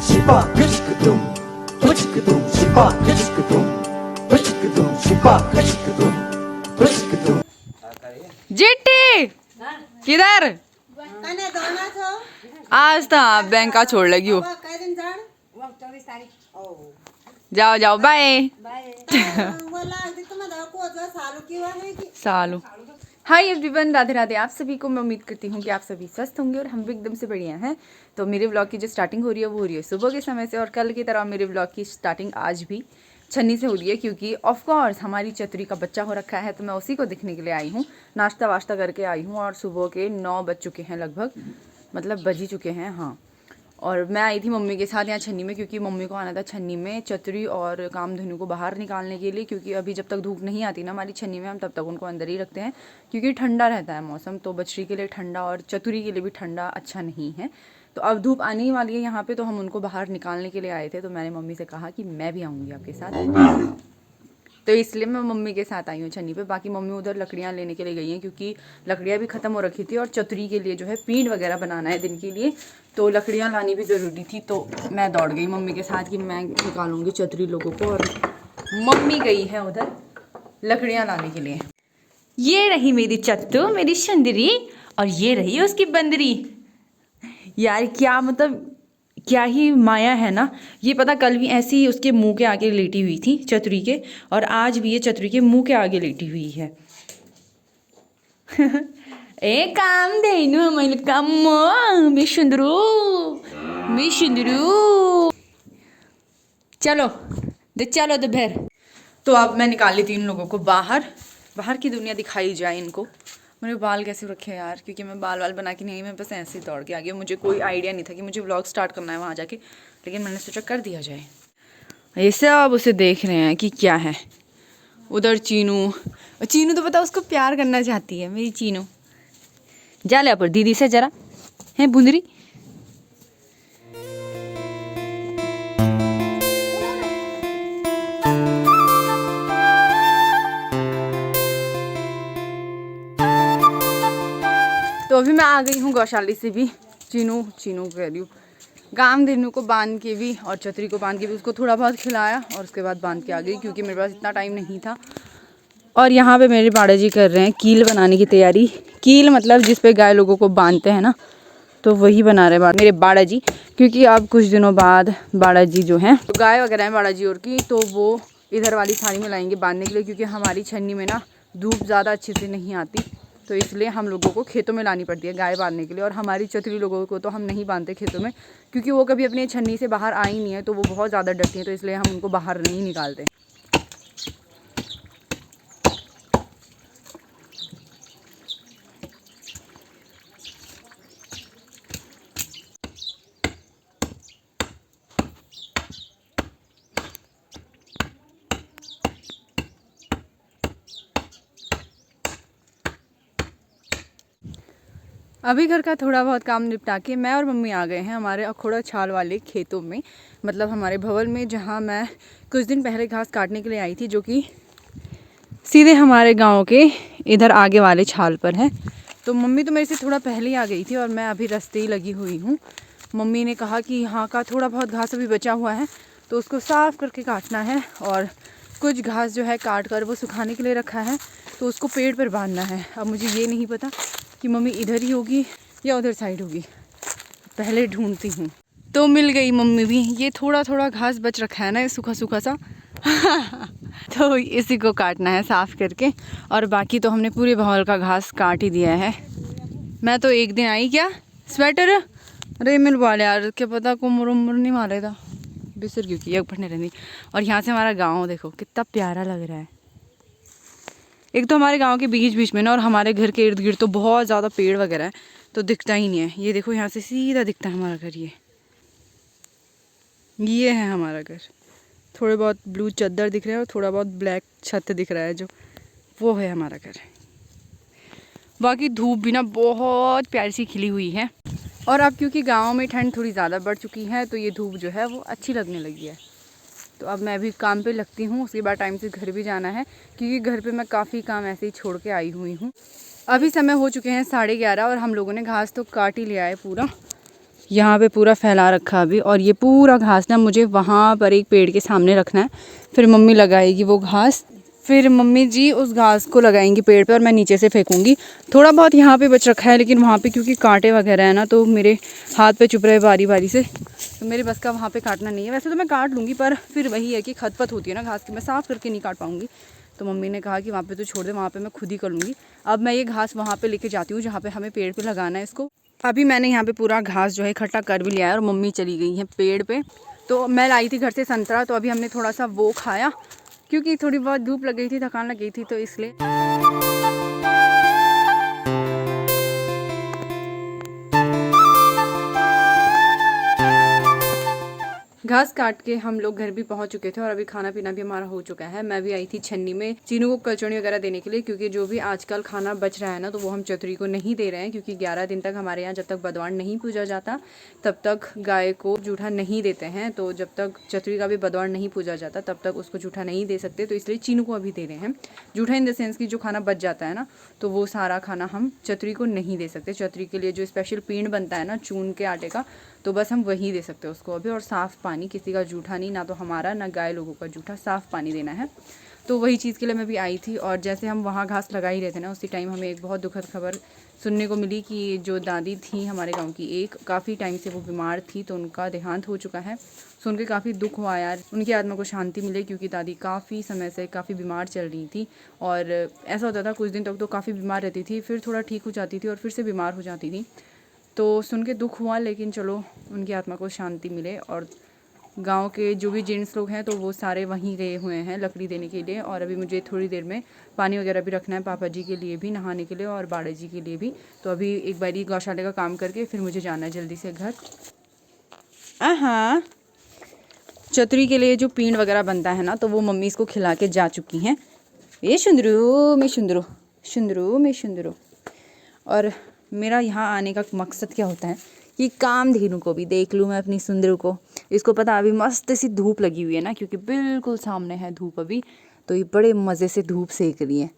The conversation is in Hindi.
शिपा किश्क तुम शिपा किश्क तुम शिपा किश्क तुम। जेठी किधर कने दोना छो आज तो आप बैंक का छोड़ लगी हो। कई दिन जान 24 तारीख ओ जाओ जाओ बाय बाय बोला दी तुम को जो सालू की हुआ है कि सालू। हाय एवरीवन, राधे राधे आप सभी को। मैं उम्मीद करती हूँ कि आप सभी स्वस्थ होंगे और हम भी एकदम से बढ़िया हैं। तो मेरे व्लॉग की जो स्टार्टिंग हो रही है वो हो रही है सुबह के समय से, और कल की तरह मेरे व्लॉग की स्टार्टिंग आज भी छन्नी से हो रही है, क्योंकि ऑफ कोर्स हमारी चतुरी का बच्चा हो रखा है। तो मैं उसी को दिखने के लिए आई हूँ, नाश्ता वाश्ता करके आई हूँ, और सुबह के 9 बज चुके हैं लगभग, मतलब बज ही चुके हैं हाँ। और मैं आई थी मम्मी के साथ यहाँ छन्नी में, क्योंकि मम्मी को आना था छन्नी में चतुरी और कामधेनु को बाहर निकालने के लिए, क्योंकि अभी जब तक धूप नहीं आती ना हमारी छन्नी में, हम तब तक उनको अंदर ही रखते हैं, क्योंकि ठंडा रहता है मौसम। तो बछड़ी के लिए ठंडा और चतुरी के लिए भी ठंडा अच्छा नहीं है। तो अब धूप आने ही वाली है यहाँ पे, तो हम उनको बाहर निकालने के लिए आए थे। तो मैंने मम्मी से कहा कि मैं भी आऊँगी आपके साथ, तो इसलिए मैं मम्मी के साथ आई हूँ छन्नी पे। बाकी मम्मी उधर लकड़ियाँ लेने के लिए गई हैं, क्योंकि लकड़ियाँ भी ख़त्म हो रखी थी, और चतुरी के लिए जो है पीठ वगैरह बनाना है दिन के लिए, तो लकड़ियाँ लानी भी ज़रूरी थी। तो मैं दौड़ गई मम्मी के साथ कि मैं निकालूंगी चतुरी लोगों को, और मम्मी गई है उधर लकड़ियाँ लाने के लिए। ये रही मेरी चत्तू, मेरी सुंदरी, और ये रही उसकी बंदरी। यार क्या मतलब, क्या ही माया है ना। ये पता कल भी ऐसी ही उसके मुंह के आगे लेटी हुई थी चतुरी के, और आज भी ये चतुरी के मुंह के आगे लेटी हुई है। ए काम देनु मैले काम मिशुंदरू चलो चलो दोपहर। तो अब मैं निकाल लेती इन लोगों को बाहर, बाहर की दुनिया दिखाई जाए इनको। मेरे बाल कैसे रखे हैं यार, क्योंकि मैं बाल बना के नहीं आई, मैं बस ऐसे ही दौड़ के आ गई। मुझे कोई आइडिया नहीं था कि मुझे व्लॉग स्टार्ट करना है वहाँ जाके, लेकिन मैंने सोचा कर दिया जाए। ये सब उसे देख रहे हैं कि क्या है। उधर चीनू, चीनू तो पता उसको प्यार करना चाहती है मेरी चीनू। जा ले पर दीदी से जरा है बुंदरी। तो अभी मैं आ गई हूँ गौशाली से भी। चीनू कह रही हूँ, कामधेनु को बांध के भी और चतरी को बांध के भी उसको थोड़ा बहुत खिलाया, और उसके बाद बांध के आ गई, क्योंकि मेरे पास इतना टाइम नहीं था। और यहाँ पे मेरे बाड़ा जी कर रहे हैं कील बनाने की तैयारी। कील मतलब जिस पे गाय लोगों को बांधते हैं ना, तो वही बना रहे हैं मेरे बाड़ा जी, क्योंकि अब कुछ दिनों बाद बाड़ा जी जो हैं, तो गाय वगैरह हैं बाड़ा जी और की, तो वो इधर वाली थाली में लाएंगे बांधने के लिए, क्योंकि हमारी छन्नी में ना धूप ज़्यादा अच्छे से नहीं आती, तो इसलिए हम लोगों को खेतों में लानी पड़ती है गाय बांधने के लिए। और हमारी चतुरी लोगों को तो हम नहीं बांधते खेतों में, क्योंकि वो कभी अपनी छन्नी से बाहर आई नहीं है, तो वो बहुत ज़्यादा डरती हैं, तो इसलिए हम उनको बाहर नहीं निकालते। अभी घर का थोड़ा बहुत काम निपटा के मैं और मम्मी आ गए हैं हमारे अखोड़ा छाल वाले खेतों में, मतलब हमारे भवन में, जहाँ मैं कुछ दिन पहले घास काटने के लिए आई थी, जो कि सीधे हमारे गांव के इधर आगे वाले छाल पर है। तो मम्मी तो मेरे से थोड़ा पहले ही आ गई थी, और मैं अभी रास्ते ही लगी हुई हूँ। मम्मी ने कहा कि यहाँ का थोड़ा बहुत घास अभी बचा हुआ है, तो उसको साफ़ करके काटना है, और कुछ घास जो है काट कर वो सुखाने के लिए रखा है, तो उसको पेड़ पर बांधना है। अब मुझे ये नहीं पता कि मम्मी इधर ही होगी या उधर साइड होगी, पहले ढूंढती हूँ। तो मिल गई मम्मी भी। ये थोड़ा थोड़ा घास बच रखा है ना, सूखा सूखा सा तो इसी को काटना है साफ़ करके, और बाकी तो हमने पूरे भवन का घास काट ही दिया है। मैं तो एक दिन आई, क्या स्वेटर अरे मिल वाले यार, क्या पता को मुर नहीं मारे था बिसर, क्योंकि एक पढ़ने रहनी। और यहाँ से हमारा गाँव देखो कितना प्यारा लग रहा है। एक तो हमारे गांव के बीच बीच में ना, और हमारे घर के इर्द गिर्द तो बहुत ज़्यादा पेड़ वगैरह है, तो दिखता ही नहीं है। ये देखो यहाँ से सीधा दिखता है हमारा घर। ये है हमारा घर। थोड़े बहुत ब्लू चादर दिख रहे हैं, और थोड़ा बहुत ब्लैक छत दिख रहा है, जो वो है हमारा घर। बाकी धूप भी ना बहुत प्यारी सी खिली हुई है, और अब क्योंकि गाँव में ठंड थोड़ी ज़्यादा बढ़ चुकी है, तो ये धूप जो है वो अच्छी लगने लगी है। तो अब मैं भी काम पे लगती हूँ, उसके बाद टाइम से घर भी जाना है, क्योंकि घर पे मैं काफ़ी काम ऐसे ही छोड़ के आई हुई हूँ। अभी समय हो चुके हैं 11:30, और हम लोगों ने घास तो काट ही लिया है पूरा। यहाँ पे पूरा फैला रखा अभी, और ये पूरा घास ना मुझे वहाँ पर एक पेड़ के सामने रखना है, फिर मम्मी लगाएगी वो घास, फिर मम्मी जी उस घास को लगाएंगी पेड़ पे और मैं नीचे से फेंकूंगी। थोड़ा बहुत यहाँ पे बच रखा है, लेकिन वहाँ पे क्योंकि कांटे वगैरह है ना, तो मेरे हाथ पे चुभ रहे बारी बारी से, तो मेरे बस का वहाँ पे काटना नहीं है। वैसे तो मैं काट लूँगी, पर फिर वही है कि खतपत होती है ना घास की, मैं साफ़ करके नहीं काट पाऊँगी। तो मम्मी ने कहा कि वहाँ पे तो छोड़ दे, वहाँ पे मैं खुद ही कर लूँगी। अब मैं ये घास वहाँ पे लेके जाती हूँ जहाँ पे हमें पेड़ पे लगाना है इसको। अभी मैंने यहाँ पे पूरा घास जो है इकट्ठा कर भी लिया है और मम्मी चली गई है पेड़ पे। तो मैं लाई थी घर से संतरा, तो अभी हमने थोड़ा सा वो खाया क्योंकि थोड़ी बहुत धूप लग गई थी, थकान लग गई थी, तो इसलिए। घास काट के हम लोग घर भी पहुंच चुके थे और अभी खाना पीना भी हमारा हो चुका है। मैं भी आई थी छन्नी में चीनू को कचौड़ी वगैरह देने के लिए, क्योंकि जो भी आजकल खाना बच रहा है ना, तो वो हम चतुरी को नहीं दे रहे हैं, क्योंकि 11 दिन तक हमारे यहाँ जब तक बदवान नहीं पूजा जाता तब तक गाय को जूठा नहीं देते हैं। तो जब तक चतुरी का भी बदवान नहीं पूजा जाता तब तक उसको जूठा नहीं दे सकते, तो इसलिए चीनू को अभी दे रहे हैं जूठा। इन द सेंस की जो खाना बच जाता है ना, तो वो सारा खाना हम चतुरी को नहीं दे सकते। चतुरी के लिए जो स्पेशल पींड बनता है ना चून के आटे का, तो बस हम वही दे सकते हैं उसको अभी। और साफ़ पानी, किसी का जूठा नहीं, ना तो हमारा ना गाय लोगों का जूठा, साफ़ पानी देना है। तो वही चीज़ के लिए मैं भी आई थी। और जैसे हम वहाँ घास लगा ही रहे थे ना, उसी टाइम हमें एक बहुत दुखद खबर सुनने को मिली कि जो दादी थी हमारे गांव की, एक काफ़ी टाइम से वो बीमार थी, तो उनका देहांत हो चुका है। सुन के काफ़ी दुख हुआ यार, उनकी आत्मा को शांति मिले, क्योंकि दादी काफ़ी समय से काफ़ी बीमार चल रही थी। और ऐसा होता था कुछ दिन तक तो काफ़ी बीमार रहती थी, फिर थोड़ा ठीक हो जाती थी और फिर से बीमार हो जाती थी। तो सुन के दुख हुआ, लेकिन चलो उनकी आत्मा को शांति मिले। और गांव के जो भी जेंट्स लोग हैं तो वो सारे वहीं गए हुए हैं लकड़ी देने के लिए। और अभी मुझे थोड़ी देर में पानी वगैरह भी रखना है, पापा जी के लिए भी नहाने के लिए और बाड़े जी के लिए भी। तो अभी एक बारी गौशाले का काम करके फिर मुझे जाना है जल्दी से घर। हाँ, चतुरी के लिए जो पींड वगैरह बनता है ना, तो वो मम्मी इसको खिला के जा चुकी हैं। ये शुंदरू में शुंदरू, शुंदरू में शुंदरू। और मेरा यहाँ आने का मकसद क्या होता है कि कामधेनु को भी देख लूँ मैं, अपनी सुंदरू को। इसको पता अभी मस्त सी धूप लगी हुई है ना, क्योंकि बिल्कुल सामने है धूप अभी, तो ये बड़े मज़े से धूप सेक रही है।